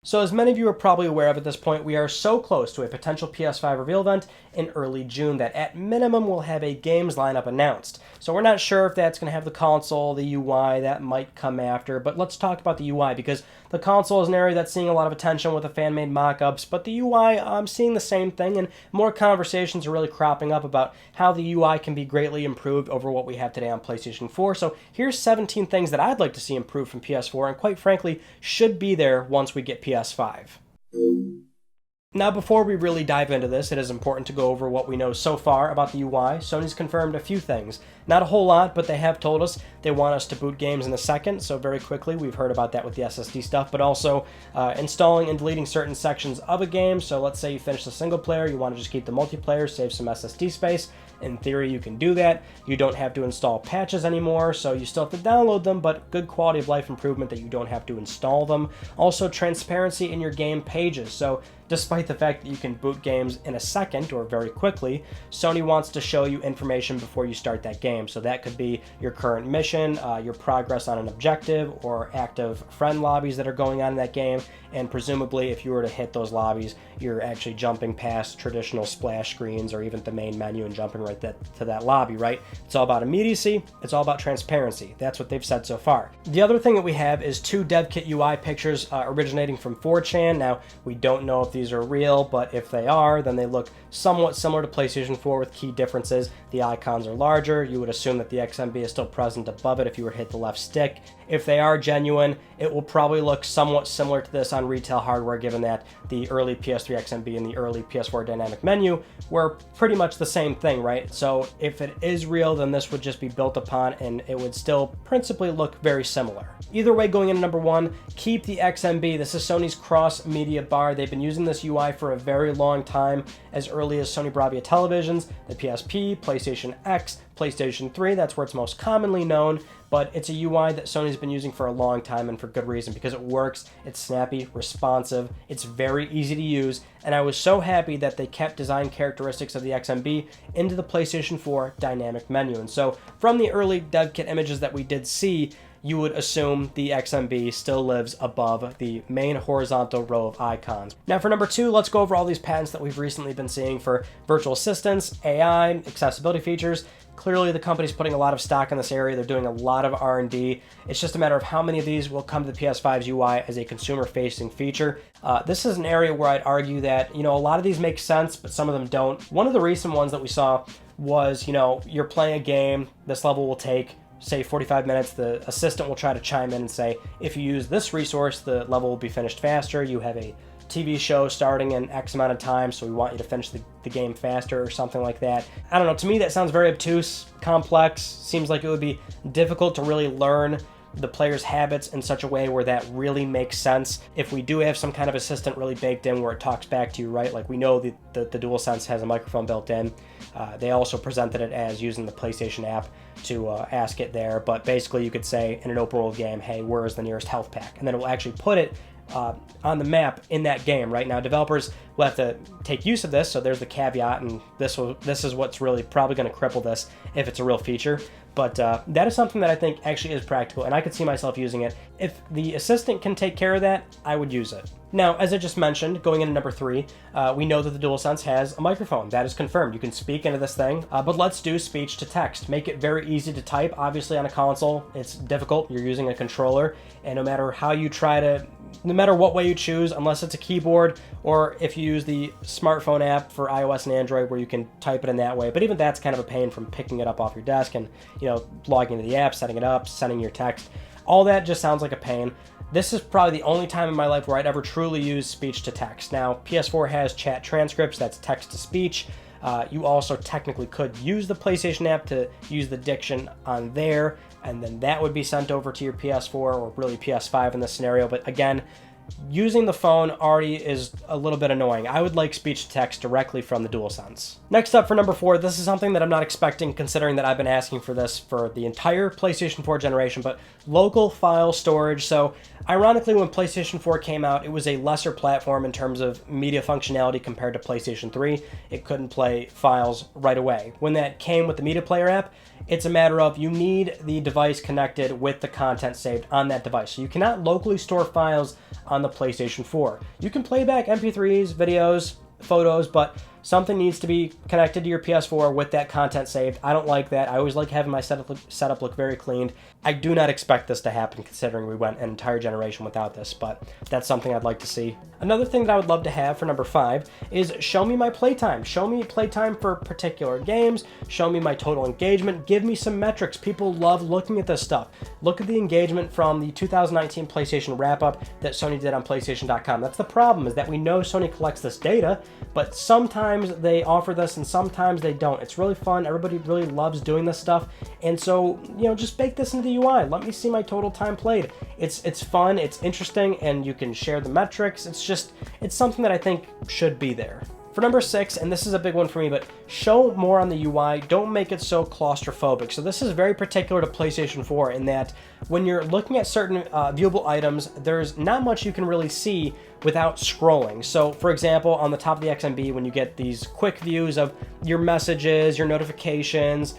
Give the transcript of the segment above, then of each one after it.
So as many of you are probably aware of at this point, we are so close to a potential PS5 reveal event in early June that at minimum we'll have a games lineup announced. So we're not sure if that's going to have the console, the UI, that might come after, but let's talk about the UI because the console is an area that's seeing a lot of attention with the fan-made mock-ups, but the UI, I'm seeing the same thing, and more conversations are really cropping up about how the UI can be greatly improved over what we have today on PlayStation 4. So here's 17 things that I'd like to see improved from PS4, and quite frankly, should be there once we get PS5. Now, before we really dive into this, it is important to go over what we know so far about the UI. Sony's confirmed a few things. Not a whole lot, but they have told us they want us to boot games in a second, so very quickly, we've heard about that with the SSD stuff, but also installing and deleting certain sections of a game. So let's say you finish the single player, you want to just keep the multiplayer, save some SSD space. In theory, you can do that. You don't have to install patches anymore, so you still have to download them, but good quality of life improvement that you don't have to install them. Also, transparency in your game pages. So despite the fact that you can boot games in a second or very quickly, Sony wants to show you information before you start that game. So that could be your current mission, your progress on an objective, or active friend lobbies that are going on in that game. And presumably, if you were to hit those lobbies, you're actually jumping past traditional splash screens or even the main menu and jumping right to that lobby, right? It's all about immediacy. It's all about transparency. That's what they've said so far. The other thing that we have is 2 Devkit UI pictures originating from 4chan. Now, we don't know if these are real, but if they are, then they look somewhat similar to PlayStation 4 with key differences. The icons are larger. You would assume that the XMB is still present above it if you were to hit the left stick. If they are genuine, it will probably look somewhat similar to this on retail hardware, given that the early PS3 XMB and the early PS4 dynamic menu were pretty much the same thing, right? So if it is real, then this would just be built upon and it would still principally look very similar. Either way, going into number 1, keep the XMB. This is Sony's cross-media bar. They've been using this UI for a very long time, as early as Sony Bravia televisions, the PSP, PlayStation X, PlayStation 3, that's where it's most commonly known, but it's a UI that Sony's been using for a long time and for good reason because it works, it's snappy, responsive, it's very easy to use, and I was so happy that they kept design characteristics of the XMB into the PlayStation 4 dynamic menu. And so from the early Devkit images that we did see, you would assume the XMB still lives above the main horizontal row of icons. Now for number 2, let's go over all these patents that we've recently been seeing for virtual assistants, AI, accessibility features. Clearly the company's putting a lot of stock in this area. They're doing a lot of R&D. It's just a matter of how many of these will come to the PS5's UI as a consumer-facing feature. This is an area where I'd argue that, a lot of these make sense, but some of them don't. One of the recent ones that we saw was, you're playing a game, this level will take, say, 45 minutes, the assistant will try to chime in and say, if you use this resource, the level will be finished faster. You have a TV show starting in X amount of time, so we want you to finish the game faster or something like that. I don't know, to me that sounds very obtuse, complex, seems like it would be difficult to really learn the player's habits in such a way where that really makes sense. If we do have some kind of assistant really baked in where it talks back to you, right? Like we know the DualSense has a microphone built in. They also presented it as using the PlayStation app to ask it there, but basically you could say in an open world game, hey, where is the nearest health pack? And then it will actually put it on the map in that game. Right now, developers will have to take use of this, so there's the caveat, and this is what's really probably going to cripple this if it's a real feature. But that is something that I think actually is practical, and I could see myself using it. If the assistant can take care of that, I would use it. Now, as I just mentioned, going into number 3, we know that the DualSense has a microphone. That is confirmed. You can speak into this thing, but let's do speech to text. Make it very easy to type. Obviously, on a console, it's difficult. You're using a controller, and no matter how you try to, no matter what way you choose, unless it's a keyboard, or if you use the smartphone app for iOS and Android where you can type it in that way, but even that's kind of a pain from picking it up off your desk and, logging into the app, setting it up, sending your text. All that just sounds like a pain. This is probably the only time in my life where I'd ever truly use speech to text. Now, PS4 has chat transcripts, that's text to speech. You also technically could use the PlayStation app to use the diction on there, and then that would be sent over to your PS4 or really PS5 in this scenario. But again, using the phone already is a little bit annoying. I would like speech to text directly from the DualSense. Next up for number 4, this is something that I'm not expecting considering that I've been asking for this for the entire PlayStation 4 generation, but local file storage. So ironically, when PlayStation 4 came out, it was a lesser platform in terms of media functionality compared to PlayStation 3. It couldn't play files right away. When that came with the media player app, it's a matter of you need the device connected with the content saved on that device. So you cannot locally store files on on the PlayStation 4. You can play back MP3s, videos, photos, but something needs to be connected to your PS4 with that content saved. I don't like that. I always like having my setup look very clean. I do not expect this to happen considering we went an entire generation without this, but that's something I'd like to see. Another thing that I would love to have for number 5 is show me my playtime. Show me playtime for particular games. Show me my total engagement. Give me some metrics. People love looking at this stuff. Look at the engagement from the 2019 PlayStation wrap-up that Sony did on PlayStation.com. That's the problem, is that we know Sony collects this data, but sometimes they offer this and sometimes they don't. It's really fun. Everybody really loves doing this stuff. And so, just bake this into the UI. Let me see my total time played. It's fun, it's interesting, and you can share the metrics. It's something that I think should be there. For number 6, and this is a big one for me, but show more on the UI. Don't make it so claustrophobic. So this is very particular to PlayStation 4 in that when you're looking at certain viewable items, there's not much you can really see without scrolling. So for example, on the top of the XMB, when you get these quick views of your messages, your notifications,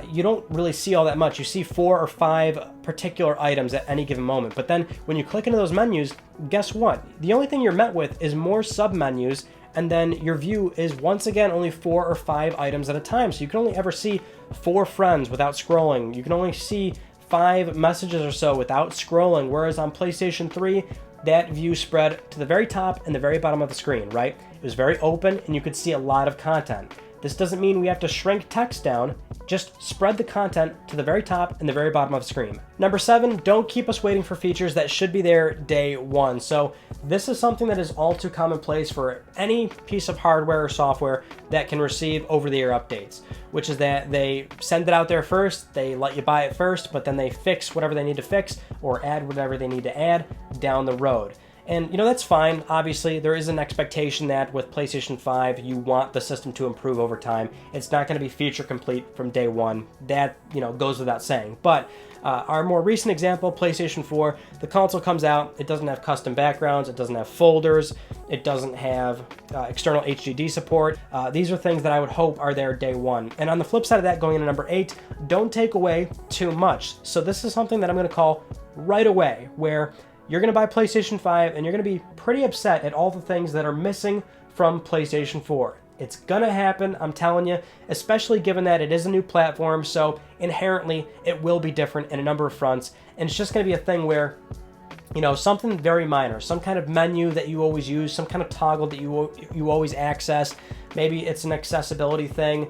you don't really see all that much. You see 4 or 5 particular items at any given moment. But then when you click into those menus, guess what? The only thing you're met with is more sub-menus, and then your view is once again only 4 or 5 items at a time. So you can only ever see 4 friends without scrolling. You can only see 5 messages or so without scrolling, whereas on PlayStation 3, that view spread to the very top and the very bottom of the screen, right? It was very open and you could see a lot of content. This doesn't mean we have to shrink text down, just spread the content to the very top and the very bottom of the screen. Number 7, don't keep us waiting for features that should be there day one. So this is something that is all too commonplace for any piece of hardware or software that can receive over-the-air updates, which is that they send it out there first, they let you buy it first, but then they fix whatever they need to fix or add whatever they need to add down the road. And that's fine. Obviously, there is an expectation that with PlayStation 5, you want the system to improve over time. It's not going to be feature complete from day one. That, goes without saying. But our more recent example, PlayStation 4, the console comes out, it doesn't have custom backgrounds, it doesn't have folders, it doesn't have external HDD support. These are things that I would hope are there day one. And on the flip side of that, going into number 8, don't take away too much. So this is something that I'm going to call right away, where you're going to buy PlayStation 5 and you're going to be pretty upset at all the things that are missing from PlayStation 4. It's going to happen, I'm telling you, especially given that it is a new platform, so inherently it will be different in a number of fronts, and it's just going to be a thing where, something very minor, some kind of menu that you always use, some kind of toggle that you always access. Maybe it's an accessibility thing,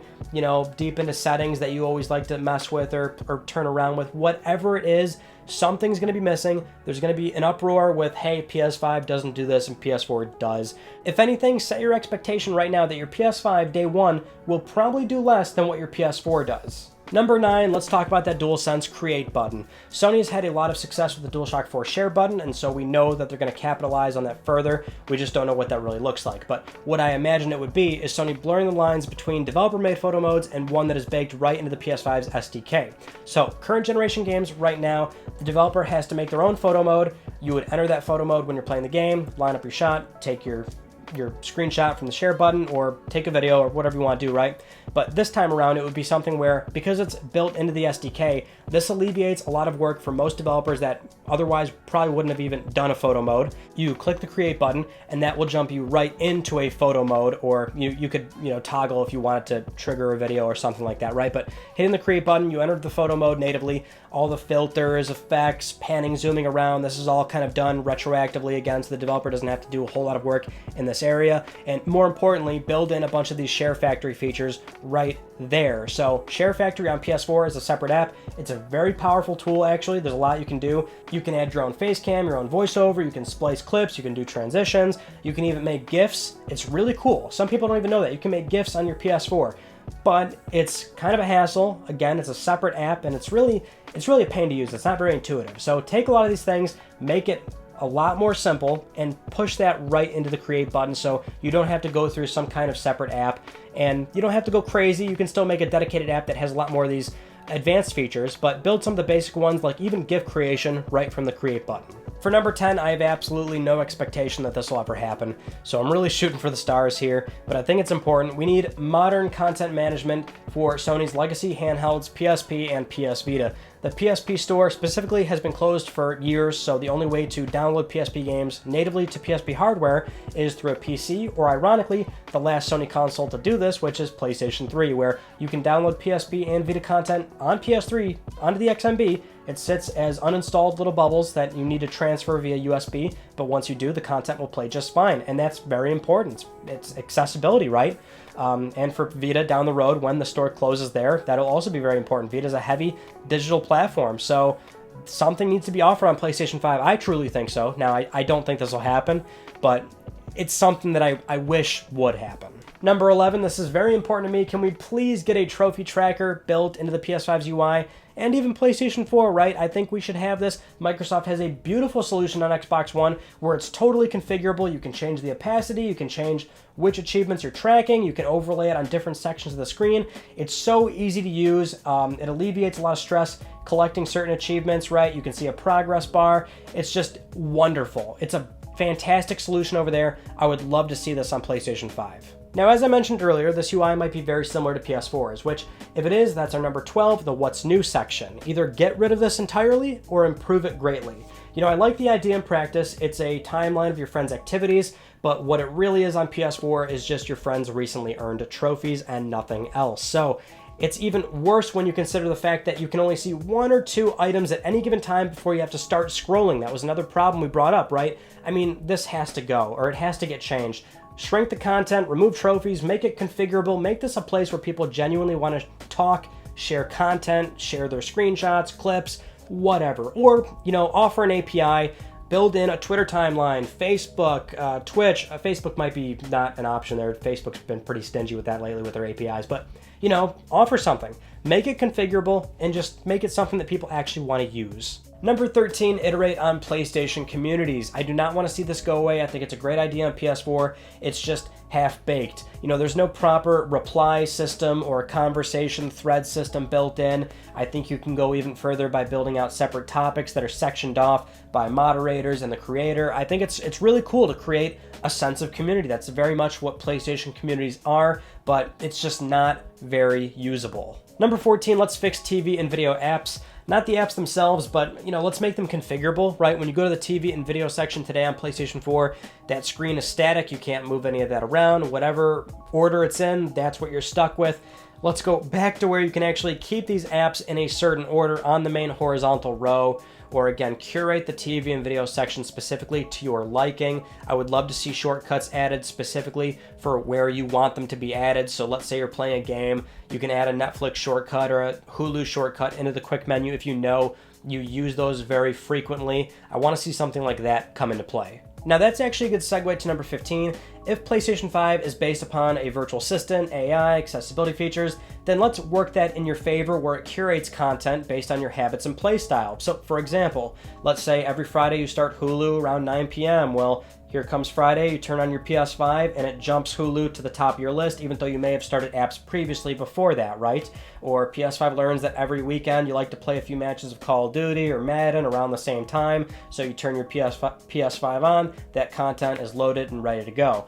deep into settings that you always like to mess with or turn around with. Whatever it is, something's going to be missing. There's going to be an uproar with, hey, PS5 doesn't do this and PS4 does. If anything, set your expectation right now that your PS5 day one will probably do less than what your PS4 does. Number 9, let's talk about that DualSense Create button. Sony has had a lot of success with the DualShock 4 Share button, and so we know that they're going to capitalize on that further. We just don't know what that really looks like. But what I imagine it would be is Sony blurring the lines between developer-made photo modes and one that is baked right into the PS5's SDK. So current generation games right now, the developer has to make their own photo mode. You would enter that photo mode when you're playing the game, line up your shot, take your screenshot from the share button or take a video or whatever you want to do, right? But this time around, it would be something where, because it's built into the SDK, this alleviates a lot of work for most developers that otherwise probably wouldn't have even done a photo mode. You click the create button and that will jump you right into a photo mode, or you could toggle if you wanted to trigger a video or something like that, right? But hitting the create button, you entered the photo mode natively. All the filters, effects, panning, zooming around, this is all kind of done retroactively again, so the developer doesn't have to do a whole lot of work in this area. And more importantly, build in a bunch of these Share Factory features right there. So Share Factory on PS4 is a separate app. It's a very powerful tool, actually. There's a lot you can do. You can add your own face cam, your own voiceover, you can splice clips, you can do transitions, you can even make GIFs. It's really cool. Some people don't even know that. You can make GIFs on your PS4. But it's kind of a hassle. Again, it's a separate app, and it's really a pain to use. It's not very intuitive. So take a lot of these things, make it a lot more simple, and push that right into the create button so you don't have to go through some kind of separate app, and you don't have to go crazy. You can still make a dedicated app that has a lot more of these advanced features, but build some of the basic ones like even GIF creation right from the create button. For number 10, I have absolutely no expectation that this will ever happen, so I'm really shooting for the stars here, but I think it's important. We need modern content management for Sony's legacy handhelds, PSP and PS Vita. The PSP Store specifically has been closed for years, so the only way to download PSP games natively to PSP hardware is through a PC, or ironically, the last Sony console to do this, which is PlayStation 3, where you can download PSP and Vita content on PS3 onto the XMB. It sits as uninstalled little bubbles that you need to transfer via USB, but once you do, the content will play just fine, and that's very important. It's accessibility, right? And for Vita down the road, when the store closes there, that'll also be very important. Vita's a heavy digital platform, so something needs to be offered on PlayStation 5. I truly think so. Now, I don't think this will happen, but it's something that I wish would happen. Number 11, this is very important to me. Can we please get a trophy tracker built into the PS5's UI? And even PlayStation 4, right? I think we should have this. Microsoft has a beautiful solution on Xbox One where it's totally configurable. You can change the opacity, you can change which achievements you're tracking, you can overlay it on different sections of the screen. It's so easy to use. It alleviates a lot of stress collecting certain achievements, right? You can see a progress bar. It's just wonderful. It's a fantastic solution over there. I would love to see this on PlayStation 5. Now, as I mentioned earlier, this UI might be very similar to PS4's, which, if it is, that's our number 12, the What's New section. Either get rid of this entirely or improve it greatly. You know, I like the idea in practice. It's a timeline of your friends' activities, but what it really is on PS4 is just your friends' recently earned trophies and nothing else. So it's even worse when you consider the fact that you can only see 1 or 2 items at any given time before you have to start scrolling. That was another problem we brought up, right? I mean, this has to go, or it has to get changed. Shrink the content, remove trophies, make it configurable, make this a place where people genuinely want to talk, share content, share their screenshots, clips, whatever. Or, you know, offer an API, build in a Twitter timeline, Facebook, Twitch. Facebook might be not an option there. Facebook's been pretty stingy with that lately with their APIs, but, you know, offer something. Make it configurable and just make it something that people actually want to use. Number 13, iterate on PlayStation communities. I do not want to see this go away. I think it's a great idea on PS4. It's just half-baked. You know, there's no proper reply system or conversation thread system built in. I think you can go even further by building out separate topics that are sectioned off by moderators and the creator. I think it's really cool to create a sense of community. That's very much what PlayStation communities are, but it's just not very usable. Number 14, let's fix TV and video apps. Not the apps themselves, but, you know, let's make them configurable, right? When you go to the TV and video section today on PlayStation 4, that screen is static. You can't move any of that around. Whatever order it's in, that's what you're stuck with. Let's go back to where you can actually keep these apps in a certain order on the main horizontal row, or again, curate the TV and video section specifically to your liking. I would love to see shortcuts added specifically for where you want them to be added. So let's say you're playing a game, you can add a Netflix shortcut or a Hulu shortcut into the quick menu if you know you use those very frequently. I want to see something like that come into play. Now that's actually a good segue to number 15. If PlayStation 5 is based upon a virtual assistant, AI, accessibility features, then let's work that in your favor where it curates content based on your habits and play style. So for example, let's say every Friday you start Hulu around 9 p.m. Well, here comes Friday, you turn on your PS5 and it jumps Hulu to the top of your list, even though you may have started apps previously before that, right? Or PS5 learns that every weekend you like to play a few matches of Call of Duty or Madden around the same time, so you turn your PS5 on, that content is loaded and ready to go.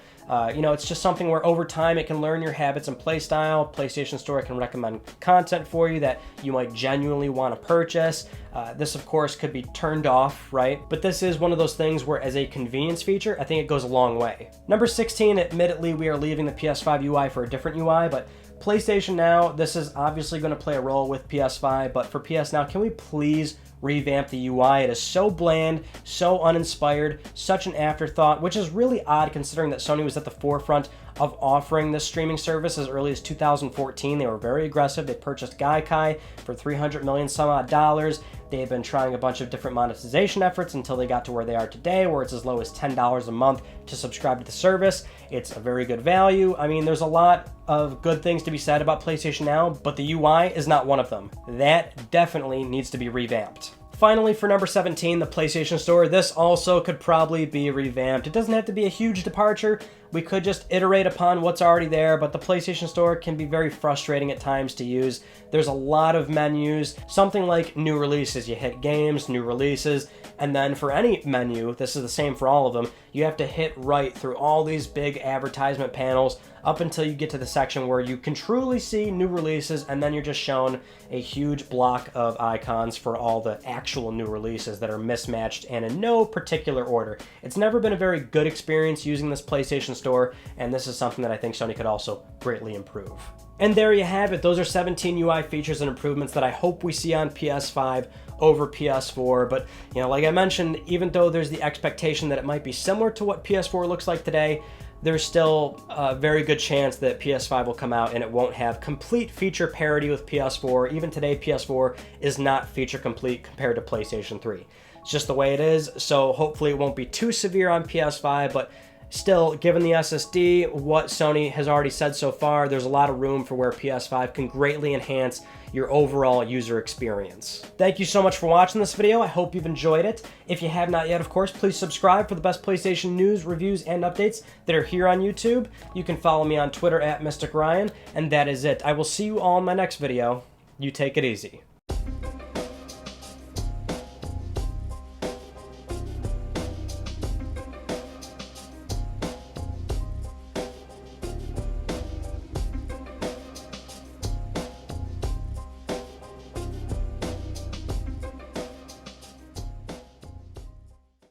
You know, it's just something where over time it can learn your habits and play style. PlayStation Store can recommend content for you that you might genuinely want to purchase. This, of course, could be turned off, right? But this is one of those things where, as a convenience feature, I think it goes a long way. Number 16, admittedly, we are leaving the PS5 UI for a different UI, but PlayStation Now, this is obviously going to play a role with PS5, but for PS Now, can we please revamp the UI? It is so bland, so uninspired, such an afterthought, which is really odd considering that Sony was at the forefront of offering this streaming service as early as 2014. They were very aggressive. They purchased Gaikai for $300 million some odd dollars. They have been trying a bunch of different monetization efforts until they got to where they are today, where it's as low as $10 a month to subscribe to the service. It's a very good value. I mean, there's a lot of good things to be said about PlayStation Now, but the UI is not one of them. That definitely needs to be revamped. Finally, for number 17, the PlayStation Store. This also could probably be revamped. It doesn't have to be a huge departure. We could just iterate upon what's already there, but the PlayStation Store can be very frustrating at times to use. There's a lot of menus, something like new releases. You hit games, new releases, and then for any menu, this is the same for all of them, you have to hit right through all these big advertisement panels up until you get to the section where you can truly see new releases, and then you're just shown a huge block of icons for all the actual new releases that are mismatched and in no particular order. It's never been a very good experience using this PlayStation Store, and this is something that I think Sony could also greatly improve. And there you have it. Those are 17 UI features and improvements that I hope we see on PS5 over PS4. But, you know, like I mentioned, even though there's the expectation that it might be similar to what PS4 looks like today, there's still a very good chance that PS5 will come out and it won't have complete feature parity with PS4. Even today, PS4 is not feature complete compared to PlayStation 3. It's just the way it is, so hopefully it won't be too severe on PS5, but still, given the SSD, what Sony has already said so far, there's a lot of room for where PS5 can greatly enhance your overall user experience. Thank you so much for watching this video. I hope you've enjoyed it. If you have not yet, of course, please subscribe for the best PlayStation news, reviews, and updates that are here on YouTube. You can follow me on Twitter at Mystic Ryan, and that is it. I will see you all in my next video. You take it easy.